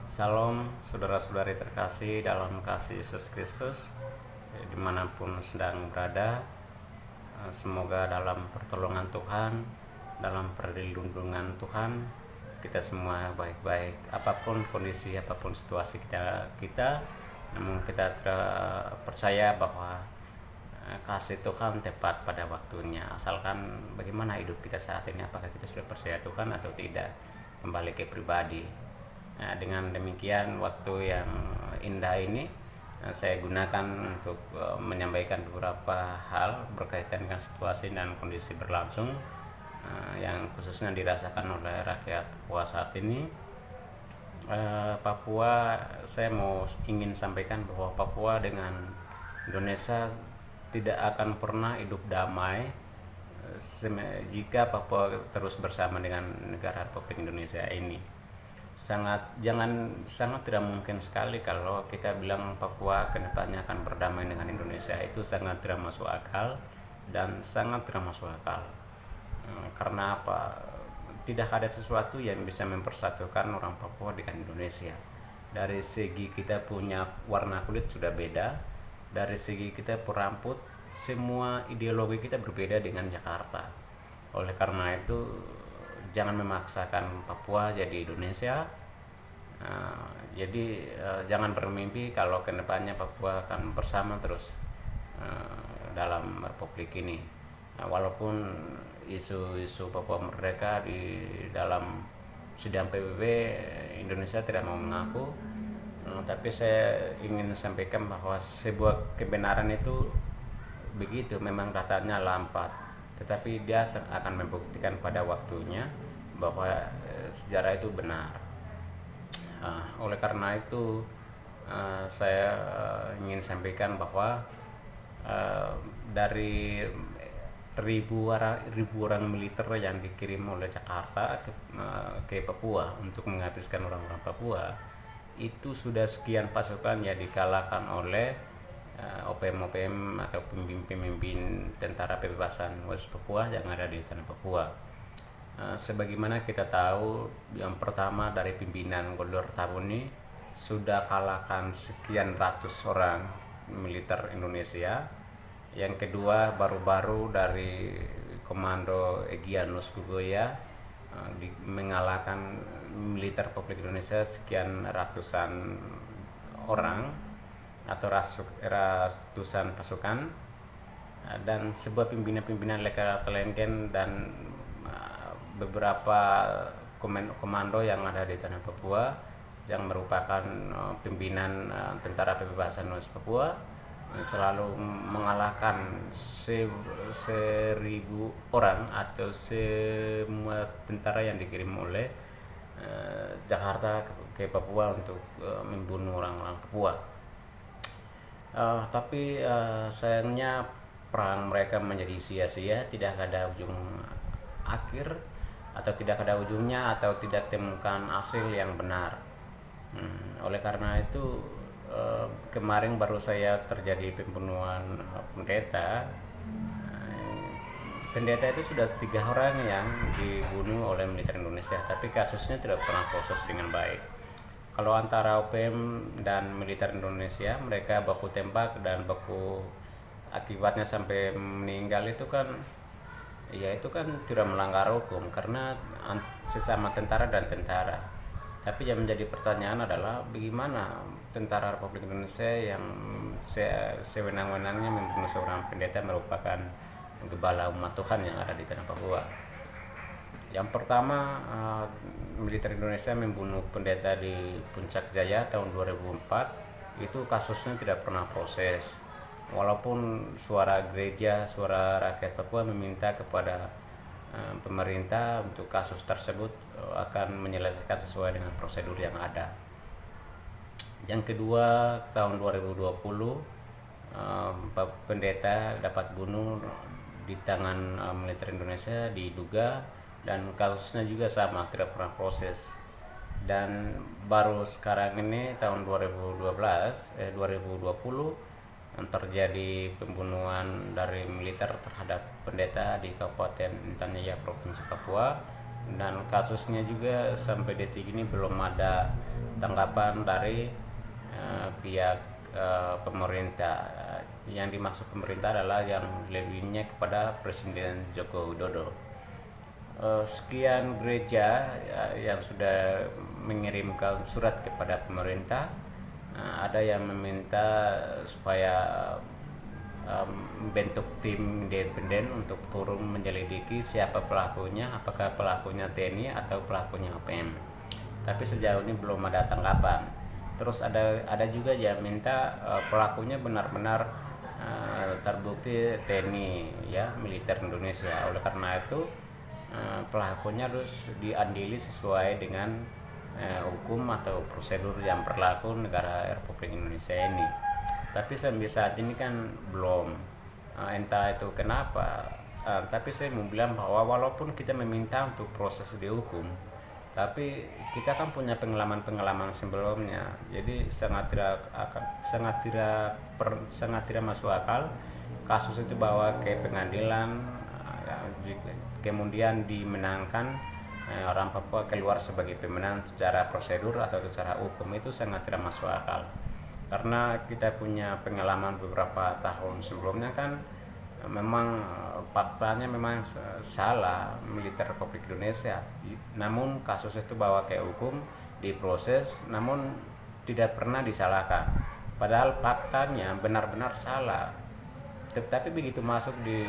Salam saudara-saudari terkasih dalam kasih Yesus Kristus, dimanapun sedang berada. Semoga dalam pertolongan Tuhan, dalam perlindungan Tuhan, kita semua baik-baik. Apapun kondisi, apapun situasi kita, namun kita percaya bahwa kasih Tuhan tepat pada waktunya. Asalkan bagaimana hidup kita saat ini, apakah kita sudah percaya Tuhan atau tidak, kembali ke pribadi. Nah, dengan demikian waktu yang indah ini saya gunakan untuk menyampaikan beberapa hal berkaitan dengan situasi dan kondisi berlangsung yang khususnya dirasakan oleh rakyat Papua saat ini. Papua, saya ingin sampaikan bahwa Papua dengan Indonesia tidak akan pernah hidup damai jika Papua terus bersama dengan negara Republik Indonesia ini. Sangat tidak mungkin sekali kalau kita bilang Papua kedepannya akan berdamai dengan Indonesia. Itu sangat tidak masuk akal dan sangat tidak masuk akal. Karena apa? Tidak ada sesuatu yang bisa mempersatukan orang Papua dengan Indonesia. Dari segi kita punya warna kulit sudah beda, dari segi kita perambut, semua ideologi kita berbeda dengan Jakarta. Oleh karena itu, jangan memaksakan Papua jadi Indonesia. Jangan bermimpi kalau kedepannya Papua akan bersama terus dalam republik ini. Walaupun isu Papua merdeka di dalam sidang PBB Indonesia tidak mau mengaku, tapi saya ingin sampaikan bahwa sebuah kebenaran itu begitu, memang datanya lambat, tetapi dia akan membuktikan pada waktunya bahwa sejarah itu benar. Oleh karena itu saya ingin sampaikan bahwa dari ribu orang militer yang dikirim oleh Jakarta ke Papua untuk menghabiskan orang-orang Papua, itu sudah sekian pasukan yang dikalahkan oleh OPM atau pemimpin tentara pembebasan West Papua yang ada di tanah Papua. Sebagaimana kita tahu, yang pertama dari pimpinan Golor Tabuni sudah kalahkan sekian ratus orang militer Indonesia. Yang kedua baru-baru dari Komando Egyanus Gugoya mengalahkan militer Republik Indonesia sekian ratusan orang atau ratusan pasukan, dan sebuah pimpinan Leka Telenggen dan beberapa komando yang ada di tanah Papua yang merupakan pimpinan tentara pembebasan West Papua selalu mengalahkan 1.000 orang atau semua tentara yang dikirim oleh Jakarta ke Papua untuk membunuh orang-orang Papua. Tapi sayangnya perang mereka menjadi sia-sia, tidak ada ujung akhir atau tidak ada ujungnya atau tidak temukan hasil yang benar. Oleh karena itu kemarin baru saya terjadi pembunuhan pendeta. Pendeta itu sudah 3 orang yang dibunuh oleh militer Indonesia, tapi kasusnya tidak pernah proses dengan baik. Kalau antara OPM dan militer Indonesia, mereka baku tembak dan baku akibatnya sampai meninggal, itu kan tidak melanggar hukum karena sesama tentara dan tentara. Tapi yang menjadi pertanyaan adalah bagaimana tentara Republik Indonesia yang sewenang-wenangnya membunuh seorang pendeta merupakan gembala umat Tuhan yang ada di tanah Papua. Yang pertama, militer Indonesia membunuh pendeta di Puncak Jaya tahun 2004. Itu kasusnya tidak pernah proses. Walaupun suara gereja, suara rakyat Papua meminta kepada pemerintah untuk kasus tersebut akan menyelesaikan sesuai dengan prosedur yang ada. Yang kedua, tahun 2020 pendeta dapat bunuh di tangan militer Indonesia diduga, dan kasusnya juga sama, tidak pernah proses. Dan baru sekarang ini tahun 2020 terjadi pembunuhan dari militer terhadap pendeta di Kabupaten Intan Jaya, Provinsi Papua, dan kasusnya juga sampai detik ini belum ada tanggapan dari pihak pemerintah. Yang dimaksud pemerintah adalah yang lebihnya kepada Presiden Joko Widodo. Sekian gereja yang sudah mengirimkan surat kepada pemerintah. Ada yang meminta supaya membentuk tim independen untuk turun menyelidiki siapa pelakunya, apakah pelakunya TNI atau pelakunya OPM. Tapi sejauh ini belum ada tanggapan. Terus ada juga yang minta pelakunya benar-benar terbukti TNI, ya, militer Indonesia. Oleh karena itu pelakunya harus diadili sesuai dengan hukum atau prosedur yang berlaku negara Republik Indonesia ini. Tapi sampai saat ini kan belum, entah itu kenapa. Tapi saya mau bilang bahwa walaupun kita meminta untuk proses dihukum, tapi kita kan punya pengalaman sebelumnya, jadi sangat tidak masuk akal kasus itu bawa ke pengadilan, kemudian dimenangkan, orang Papua keluar sebagai pemenang secara prosedur atau secara hukum. Itu sangat tidak masuk akal, karena kita punya pengalaman beberapa tahun sebelumnya kan memang faktanya memang salah militer Republik Indonesia, namun kasus itu bawa ke hukum, diproses, namun tidak pernah disalahkan, padahal faktanya benar-benar salah. Tapi begitu masuk di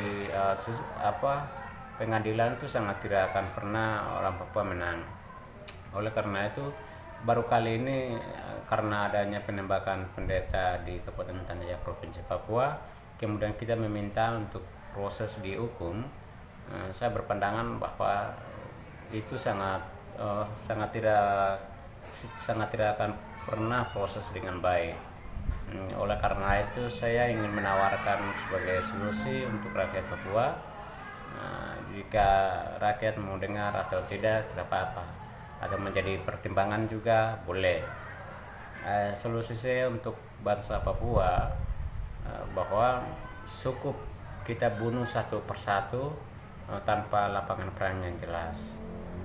pengadilan itu sangat tidak akan pernah orang Papua menang. Oleh karena itu baru kali ini karena adanya penembakan pendeta di Kabupaten Tanah Jaya Provinsi Papua, kemudian kita meminta untuk proses dihukum. Saya berpandangan bahwa itu sangat tidak akan pernah proses dengan baik. Oleh karena itu saya ingin menawarkan sebagai solusi untuk rakyat Papua. Jika rakyat mau dengar atau tidak apa-apa, atau menjadi pertimbangan juga boleh. Solusi saya untuk bangsa Papua bahwa cukup kita bunuh satu persatu tanpa lapangan perang yang jelas.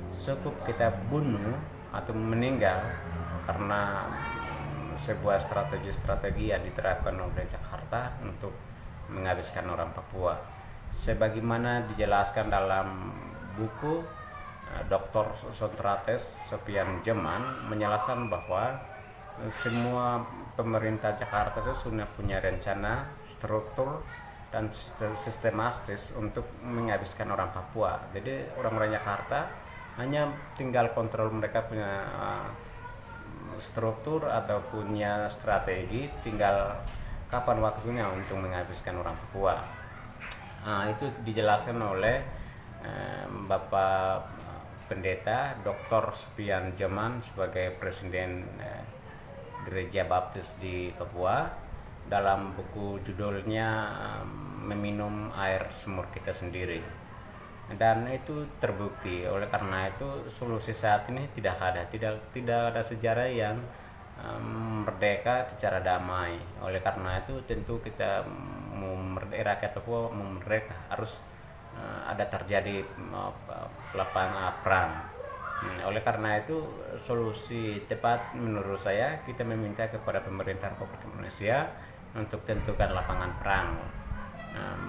Cukup kita bunuh atau meninggal karena sebuah strategi yang diterapkan oleh Jakarta untuk menghabiskan orang Papua. Sebagaimana dijelaskan dalam buku Dr. Sokrates Sopian Jeman menjelaskan bahwa semua pemerintah Jakarta itu sudah punya rencana, struktur, dan sistematis untuk menghabiskan orang Papua. Jadi orang-orang Jakarta hanya tinggal kontrol, mereka punya struktur atau punya strategi, tinggal kapan waktunya untuk menghabiskan orang Papua. Itu dijelaskan oleh Bapak Pendeta Dr. Sopian Jeman sebagai Presiden Gereja Baptis di Papua dalam buku judulnya Meminum Air Sumur Kita Sendiri. Dan itu terbukti. Oleh karena itu solusi saat ini tidak ada sejarah yang merdeka secara damai. Oleh karena itu tentu kita rakyat Papua merdeka harus ada terjadi lapangan perang. Oleh karena itu solusi tepat menurut saya kita meminta kepada pemerintah Republik Indonesia untuk tentukan lapangan perang.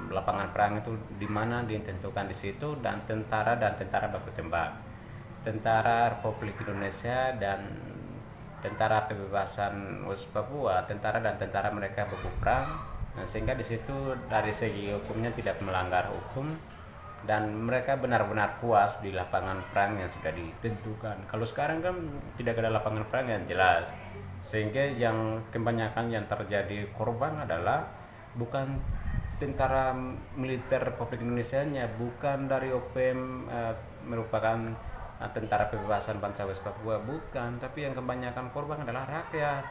Lapangan perang itu di mana ditentukan di situ, dan tentara baku tembak. Tentara Republik Indonesia dan tentara pembebasan West Papua, tentara mereka baku perang, sehingga di situ dari segi hukumnya tidak melanggar hukum dan mereka benar-benar puas di lapangan perang yang sudah ditentukan. Kalau sekarang kan tidak ada lapangan perang yang jelas, sehingga yang kebanyakan yang terjadi korban adalah bukan tentara militer Republik Indonesia-nya, bukan dari OPM merupakan tentara pembebasan bangsa West Papua, bukan, tapi yang kebanyakan korban adalah rakyat,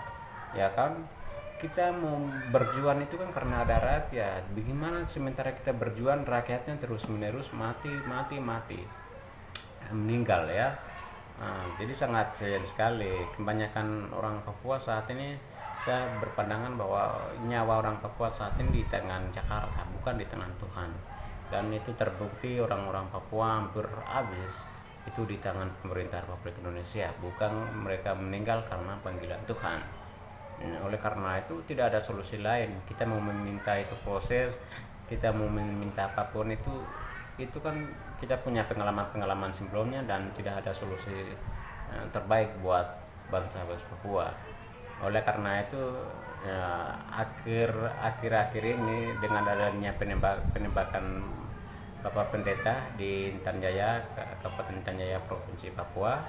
ya kan? Kita mau berjuang itu kan karena ada rakyat. Bagaimana sementara kita berjuang rakyatnya terus menerus mati meninggal, ya. Jadi sangat sayang sekali. Kebanyakan orang Papua saat ini, saya berpandangan bahwa nyawa orang Papua saat ini di tangan Jakarta, bukan di tangan Tuhan. Dan itu terbukti orang-orang Papua hampir habis itu di tangan pemerintah Republik Indonesia, bukan mereka meninggal karena panggilan Tuhan. Oleh karena itu tidak ada solusi lain. Kita mau meminta itu proses, kita mau meminta apapun itu kan kita punya pengalaman sebelumnya dan tidak ada solusi terbaik buat bangsa Papua. Oleh karena itu akhir-akhir ini dengan adanya penembakan Bapak Pendeta di Intan Jaya, Kabupaten Intan Jaya, Provinsi Papua,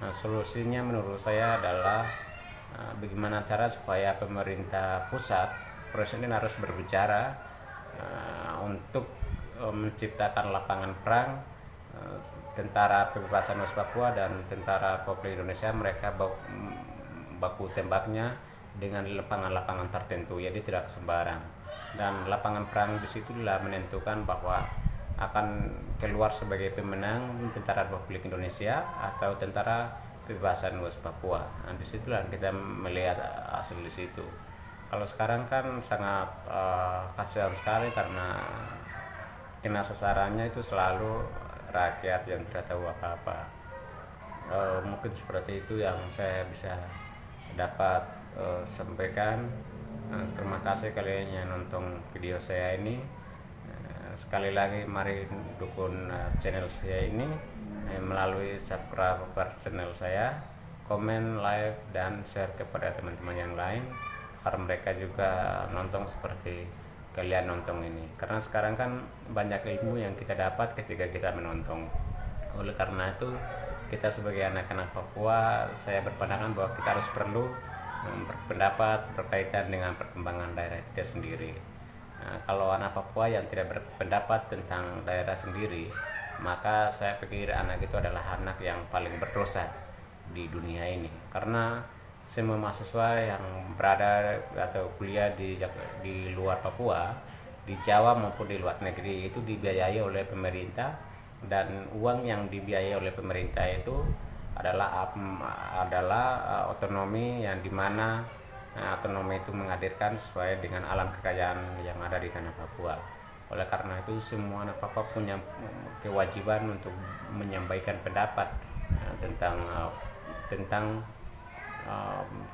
solusinya menurut saya adalah bagaimana cara supaya pemerintah pusat, presiden harus berbicara untuk menciptakan lapangan perang. Tentara Pembebasan West Papua dan Tentara Republik Indonesia mereka baku tembaknya dengan lapangan-lapangan tertentu, jadi tidak sembarang. Dan lapangan perang disitulah menentukan bahwa akan keluar sebagai pemenang Tentara Republik Indonesia atau Tentara Pembebasan West Papua. Nah, disitulah kita melihat hasil di situ. Kalau sekarang kan sangat kasihan sekali karena kena sasarannya itu selalu rakyat yang tidak tahu apa-apa. Mungkin seperti itu yang saya bisa dapat sampaikan. Terima kasih kalian yang nonton video saya ini. Sekali lagi mari dukung channel saya ini melalui subscribe channel saya, komen, like, dan share kepada teman-teman yang lain agar mereka juga nonton seperti kalian nonton ini. Karena sekarang kan banyak ilmu yang kita dapat ketika kita menonton. Oleh karena itu kita sebagai anak-anak Papua, saya berpandangan bahwa kita harus perlu berpendapat berkaitan dengan perkembangan daerah kita sendiri. Nah, kalau anak Papua yang tidak berpendapat tentang daerah sendiri, maka saya pikir anak itu adalah anak yang paling berdosa di dunia ini. Karena semua mahasiswa yang berada atau kuliah di luar Papua, di Jawa maupun di luar negeri, itu dibiayai oleh pemerintah, dan uang yang dibiayai oleh pemerintah itu adalah otonomi yang dimana otonomi itu menghadirkan sesuai dengan alam kekayaan yang ada di tanah Papua. Oleh karena itu semua anak Papua punya kewajiban untuk menyampaikan pendapat tentang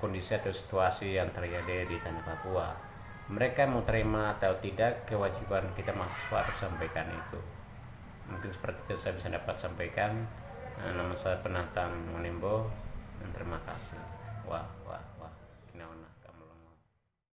kondisi atau situasi yang terjadi di tanah Papua. Mereka mau terima atau tidak, kewajiban kita mahasiswa harus sampaikan itu. Mungkin seperti itu saya bisa dapat sampaikan. Nama saya Penantang Monimbo, dan terima kasih. Wah.